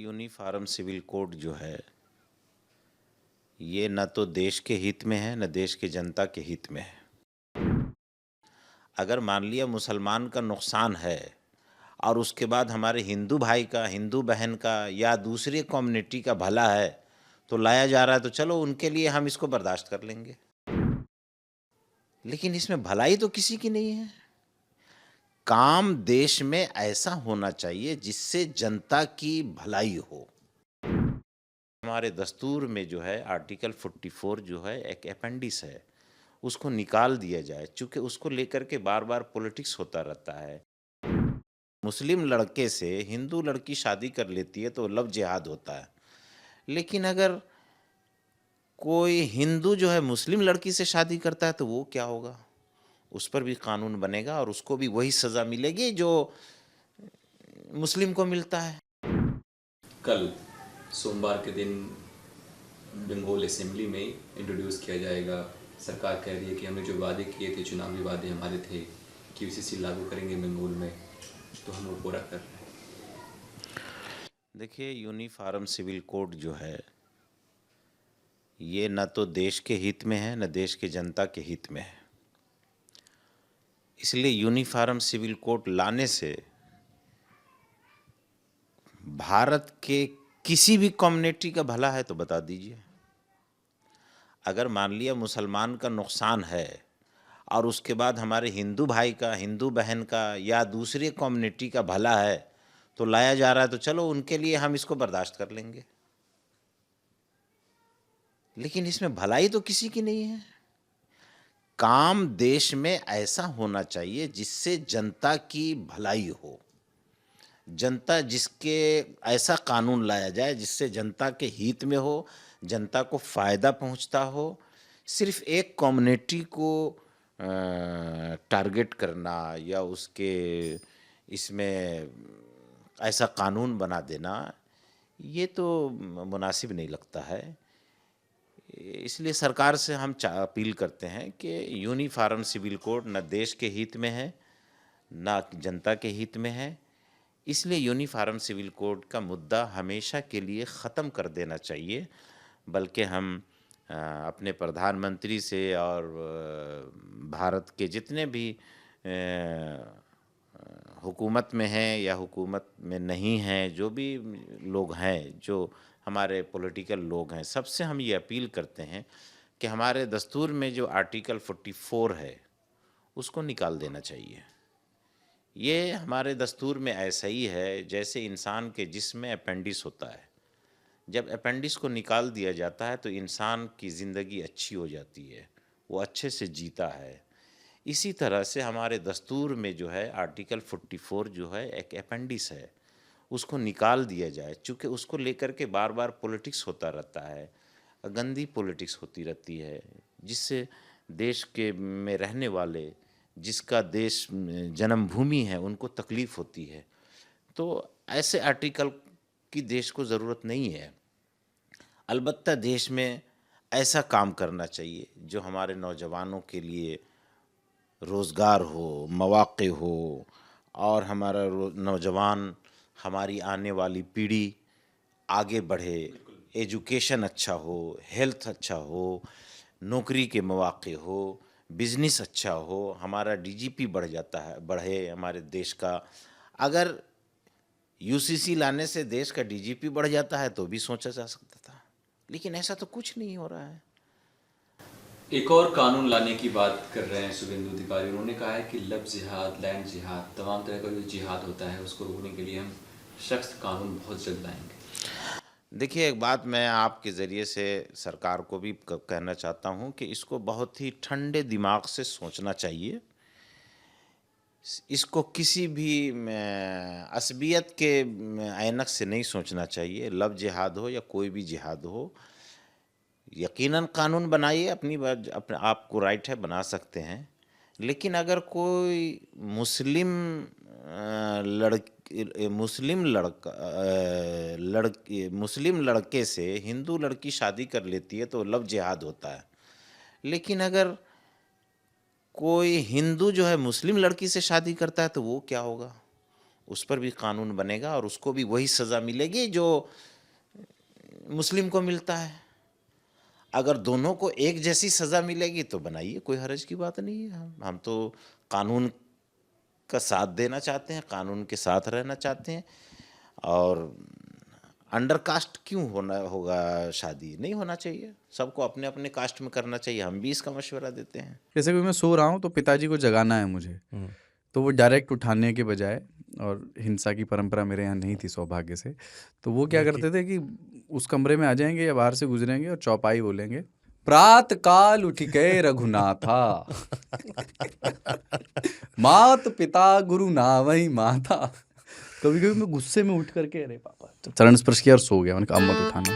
Uniform civil code जो है ये न तो देश के हित में है न देश की जनता के हित में है। अगर मान लिया मुसलमान का नुकसान है और उसके बाद हमारे हिंदू भाई का, हिंदू बहन का या दूसरी कम्युनिटी का भला है तो लाया जा रहा है, तो चलो उनके लिए हम इसको बर्दाश्त कर लेंगे। लेकिन इसमें भलाई तो किसी की नहीं है। काम देश में ऐसा होना चाहिए जिससे जनता की भलाई हो। हमारे दस्तूर में जो है आर्टिकल 44 जो है एक अपेंडिस है, उसको निकाल दिया जाए, चूँकि उसको लेकर के बार-बार पॉलिटिक्स होता रहता है। मुस्लिम लड़के से हिंदू लड़की शादी कर लेती है तो लव जिहाद होता है। लेकिन अगर कोई हिंदू जो है मुस्लिम लड़की से शादी करता है तो वो क्या होगा? उस पर भी कानून बनेगा और उसको भी वही सज़ा मिलेगी जो मुस्लिम को मिलता है। कल सोमवार के दिन बंगाल असेंबली में इंट्रोड्यूस किया जाएगा। सरकार कह रही है कि हमने जो वादे किए थे, चुनावी वादे हमारे थे कि यूसीसी लागू करेंगे बंगाल में, तो हम वो पूरा कर रहे हैं। देखिए, यूनिफॉर्म सिविल कोड जो है ये न तो देश के हित में है न देश की जनता के हित में है। इसलिए यूनिफॉर्म सिविल कोड लाने से भारत के किसी भी कम्युनिटी का भला है तो बता दीजिए। अगर मान लिया मुसलमान का नुकसान है और उसके बाद हमारे हिंदू भाई का, हिंदू बहन का या दूसरी कम्युनिटी का भला है तो लाया जा रहा है, तो चलो उनके लिए हम इसको बर्दाश्त कर लेंगे। लेकिन इसमें भलाई तो किसी की नहीं है। काम देश में ऐसा होना चाहिए जिससे जनता की भलाई हो। जनता जिसके ऐसा कानून लाया जाए जिससे जनता के हित में हो, जनता को फ़ायदा पहुंचता हो। सिर्फ एक कम्युनिटी को टारगेट करना या उसके इसमें ऐसा कानून बना देना, ये तो मुनासिब नहीं लगता है। इसलिए सरकार से हम अपील करते हैं कि यूनिफॉर्म सिविल कोड न देश के हित में है न जनता के हित में है। इसलिए यूनिफॉर्म सिविल कोड का मुद्दा हमेशा के लिए ख़त्म कर देना चाहिए। बल्कि हम अपने प्रधानमंत्री से और भारत के जितने भी हुकूमत में हैं या हुकूमत में नहीं हैं, जो भी लोग हैं, जो हमारे पॉलिटिकल लोग हैं, सबसे हम ये अपील करते हैं कि हमारे दस्तूर में जो आर्टिकल 44 है उसको निकाल देना चाहिए। ये हमारे दस्तूर में ऐसा ही है जैसे इंसान के जिस्म में अपेंडिस होता है। जब अपेंडिस को निकाल दिया जाता है तो इंसान की ज़िंदगी अच्छी हो जाती है, वो अच्छे से जीता है। इसी तरह से हमारे दस्तूर में जो है आर्टिकल 44 जो है एक अपेंडिस है, उसको निकाल दिया जाए, चूँकि उसको लेकर के बार-बार पॉलिटिक्स होता रहता है, गंदी पॉलिटिक्स होती रहती है, जिससे देश के में रहने वाले, जिसका देश जन्मभूमि है, उनको तकलीफ़ होती है। तो ऐसे आर्टिकल की देश को ज़रूरत नहीं है। अलबत्ता देश में ऐसा काम करना चाहिए जो हमारे नौजवानों के लिए रोज़गार हो, मौक़े हो और हमारा नौजवान, हमारी आने वाली पीढ़ी आगे बढ़े, एजुकेशन अच्छा हो, हेल्थ अच्छा हो, नौकरी के मौक़े हो, बिज़नेस अच्छा हो, हमारा डीजीपी बढ़ जाता है, बढ़े हमारे देश का। अगर यूसीसी लाने से देश का डीजीपी बढ़ जाता है तो भी सोचा जा सकता था, लेकिन ऐसा तो कुछ नहीं हो रहा है। एक और कानून लाने की बात कर रहे हैं शुभेंदु अधिकारी। उन्होंने कहा है कि लव जिहाद, लैंड जिहाद, तमाम तरह का जो जिहाद होता है उसको रोकने के लिए हम सख्त कानून बहुत जल्द लाएंगे। देखिए, एक बात मैं आपके ज़रिए से सरकार को भी कहना चाहता हूँ कि इसको बहुत ही ठंडे दिमाग से सोचना चाहिए। इसको किसी भी असबियत के ऐनक से नहीं सोचना चाहिए। लव जिहाद हो या कोई भी जिहाद हो, यकीनन कानून बनाइए, अपनी बात, अपने आपको राइट है, बना सकते हैं। लेकिन अगर कोई मुस्लिम मुस्लिम लड़के से हिंदू लड़की शादी कर लेती है तो लव जिहाद होता है। लेकिन अगर कोई हिंदू जो है मुस्लिम लड़की से शादी करता है तो वो क्या होगा? उस पर भी कानून बनेगा और उसको भी वही सज़ा मिलेगी जो मुस्लिम को मिलता है। अगर दोनों को एक जैसी सज़ा मिलेगी तो बनाइए, कोई हर्ज की बात नहीं है। हम तो कानून का साथ देना चाहते हैं, कानून के साथ रहना चाहते हैं। और अंडर कास्ट क्यों होना होगा शादी? नहीं होना चाहिए, सबको अपने अपने कास्ट में करना चाहिए। हम भी इसका मशवरा देते हैं। जैसे कि मैं सो रहा हूँ तो पिताजी को जगाना है मुझे, तो वो डायरेक्ट उठाने के बजाय, और हिंसा की परंपरा मेरे यहाँ नहीं थी सौभाग्य से, तो वो क्या करते थे कि उस कमरे में आ जाएंगे या बाहर से गुजरेंगे और चौपाई बोलेंगे, प्रात काल उठ के रघुनाथा मात पिता गुरु नावई माता। कभी कभी मैं गुस्से में उठ करके अरे पापा, चरण स्पर्श किया और सो गया। मैंने कहा अब मत उठाना।